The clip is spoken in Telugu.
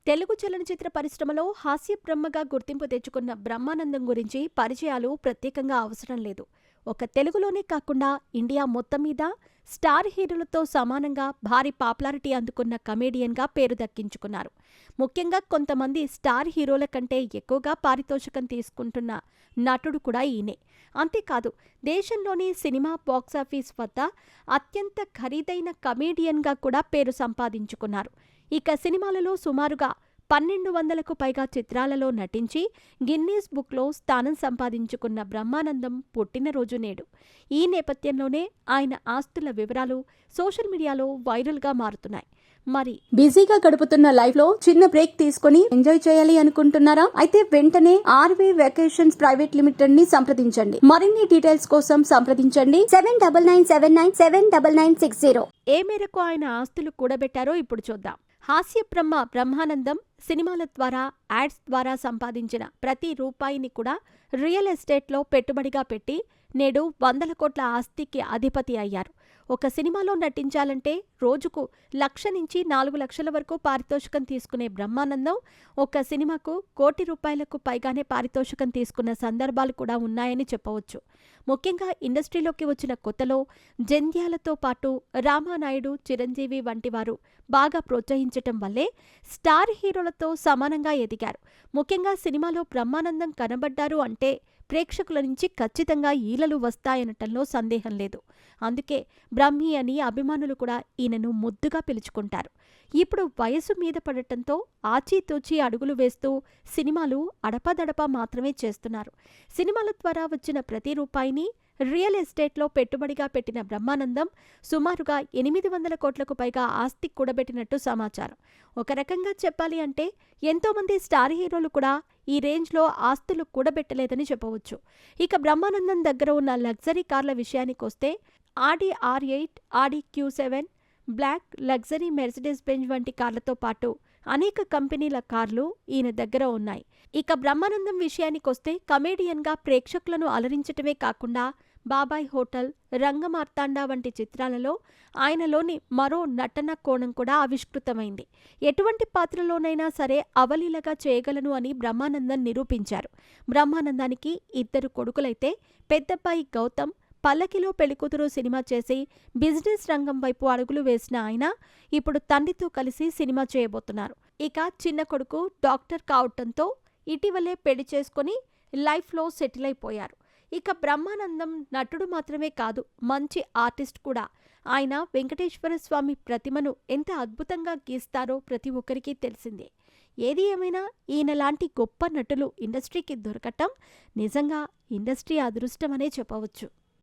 తెలుగు చలనచిత్ర పరిశ్రమలో హాస్య బ్రహ్మగా గుర్తింపు తెచ్చుకున్న బ్రహ్మానందం గురించి పరిచయాలు ప్రత్యేకంగా అవసరం లేదు. ఒక తెలుగులోనే కాకుండా ఇండియా మొత్తం మీద స్టార్ హీరోలతో సమానంగా భారీ పాపులారిటీ అందుకున్న కమేడియన్గా పేరు దక్కించుకున్నారు. ముఖ్యంగా కొంతమంది స్టార్ హీరోల కంటే ఎక్కువగా పారితోషికం తీసుకుంటున్న నటుడు కూడా ఈయనే. అంతేకాదు, దేశంలోని సినిమా బాక్సాఫీస్ వద్ద అత్యంత ఖరీదైన కమేడియన్గా కూడా పేరు సంపాదించుకున్నారు. ఇక సినిమాలలో సుమారుగా 1200కు పైగా చిత్రాలలో నటించి గిన్నీస్ బుక్లో స్థానం సంపాదించుకున్న బ్రహ్మానందం పుట్టినరోజు నేడు. ఈ నేపథ్యంలోనే ఆయన ఆస్తుల వివరాలు సోషల్ మీడియాలో వైరల్గా మారుతున్నాయి. మరి బిజీగా గడుపుతున్న లైఫ్ లో చిన్న బ్రేక్ తీసుకుని ఎంజాయ్ చేయాలి అనుకుంటున్నారా? అయితే వెంటనే ఆర్వీ వెకేషన్స్ ప్రైవేట్ లిమిటెడ్ ని సంప్రదించండి. మరిన్ని డీటెయిల్స్ కోసం సంప్రదించండి 7997979960. ఏ మేరకు ఆయన ఆస్తులు కూడబెట్టారో ఇప్పుడు చూద్దాం. హాస్య బ్రహ్మానందం సినిమాల ద్వారా, యాడ్స్ ద్వారా సంపాదించిన ప్రతి రూపాయిని కూడా రియల్ ఎస్టేట్లో పెట్టుబడిగా పెట్టి నేడు 100 కోట్ల ఆస్తికి అధిపతి అయ్యారు. ఒక సినిమాలో నటించాలంటే రోజుకు 1,00,000 నుంచి 4 లక్షల వరకు పారితోషికం తీసుకునే బ్రహ్మానందం ఒక సినిమాకు ₹1,00,00,000 పైగానే పారితోషికం తీసుకున్న సందర్భాలు కూడా ఉన్నాయని చెప్పవచ్చు. ముఖ్యంగా ఇండస్ట్రీలోకి వచ్చిన కొత్తలో జంధ్యాలతో పాటు రామానాయుడు, చిరంజీవి వంటి వారు బాగా ప్రోత్సహించటం వల్లే స్టార్ హీరోలతో సమానంగా ఎదిగారు. ముఖ్యంగా సినిమాలో బ్రహ్మానందం కనబడ్డారు అంటే ప్రేక్షకుల నుంచి ఖచ్చితంగా ఈలలు వస్తాయనటంలో సందేహం లేదు. అందుకే బ్రహ్మి అని అభిమానులు కూడా ఈయనను ముద్దుగా పిలుచుకుంటారు. ఇప్పుడు వయసు మీద పడటంతో ఆచితూచి అడుగులు వేస్తూ సినిమాలు అడపాదడపా మాత్రమే చేస్తున్నారు. సినిమాల ద్వారా వచ్చిన ప్రతి రూపాయిని రియల్ ఎస్టేట్లో పెట్టుబడిగా పెట్టిన బ్రహ్మానందం సుమారుగా 800 కోట్లకు పైగా ఆస్తి కూడబెట్టినట్టు సమాచారం. ఒక రకంగా చెప్పాలి అంటే ఎంతోమంది స్టార్ హీరోలు కూడా ఈ రేంజ్లో ఆస్తులు కూడబెట్టలేదని చెప్పవచ్చు. ఇక బ్రహ్మానందం దగ్గర ఉన్న లగ్జరీ కార్ల విషయానికొస్తే Audi R8, Audi Q7, black, luxury Mercedes Benz వంటి కార్లతో పాటు అనేక కంపెనీల కార్లు ఈయన దగ్గర ఉన్నాయి. ఇక బ్రహ్మానందం విషయానికొస్తే కమేడియన్గా ప్రేక్షకులను అలరించటమే కాకుండా బాబాయ్ హోటల్, రంగమార్తాండ వంటి చిత్రాలలో ఆయనలోని మరో నటన కోణం కూడా ఆవిష్కృతమైంది. ఎటువంటి పాత్రలోనైనా సరే అవలీలగా చేయగలను అని బ్రహ్మానందం నిరూపించారు. బ్రహ్మానందానికి 2 కొడుకులైతే పెద్దబ్బాయి గౌతమ్ పల్లకిలో పెళ్లికూతురు సినిమా చేసి బిజినెస్ రంగం వైపు అడుగులు వేసిన ఆయన ఇప్పుడు తండ్రితో కలిసి సినిమా చేయబోతున్నారు. ఇక చిన్న కొడుకు డాక్టర్ కావటంతో ఇటీవలే పెళ్లి చేసుకుని లైఫ్లో సెటిల్ అయిపోయారు. ఇక బ్రహ్మానందం నటుడు మాత్రమే కాదు, మంచి ఆర్టిస్ట్ కూడా. ఆయన వెంకటేశ్వర స్వామి ప్రతిమను ఎంత అద్భుతంగా గీస్తారో ప్రతి ఒక్కరికి తెలిసిందే. ఏది ఏమైనా ఈయన లాంటి గొప్ప నటులు ఇండస్ట్రీకి దొరకటం నిజంగా ఇండస్ట్రీ అదృష్టమనే చెప్పవచ్చు.